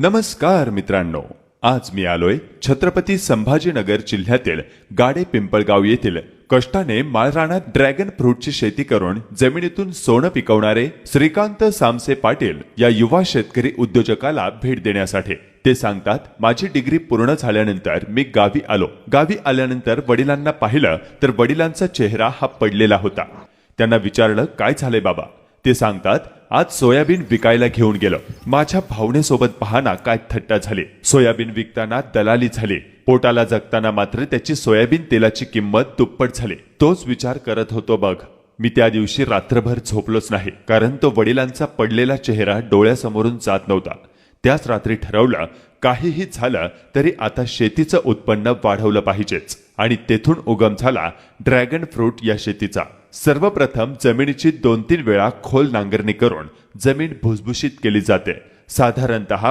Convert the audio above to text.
नमस्कार मित्रांनो, आज मी आलोय छत्रपती संभाजीनगर जिल्ह्यातील गाडे पिंपळगाव येथील कष्टाने माळरानात ड्रॅगन फ्रूटची शेती करून जमिनीतून सोनं पिकवणारे श्रीकांत सामसे पाटील या युवा शेतकरी उद्योजकाला भेट देण्यासाठी। ते सांगतात, माझी डिग्री पूर्ण झाल्यानंतर मी गावी आलो। गावी आल्यानंतर वडिलांना पाहिलं तर वडिलांचा चेहरा हा पडलेला होता। त्यांना विचारलं, काय झाले बाबा? ते सांगतात, आज सोयाबीन विकायला घेऊन गेलो। माझ्या भावनेसोबत पाहना काय थट्टा झाली। सोयाबीन विकताना दलाली झाली, पोटाला जगताना मात्र त्याची सोयाबीन तेलाची किंमत दुप्पट झाली। तोच विचार करत होतो बघ। मी त्या दिवशी रात्रभर झोपलोच नाही, कारण तो वडिलांचा पडलेला चेहरा डोळ्यासमोरून जात नव्हता। त्याच रात्री ठरवलं, काहीही झालं तरी आता शेतीचं उत्पन्न वाढवलं पाहिजेच, आणि तेथून उगम झाला ड्रॅगन फ्रूट या शेतीचा। सर्वप्रथम जमिनीची 2-3 वेळा खोल नांगरणी करून जमीन भुसभुशीत केली जाते। साधारणतः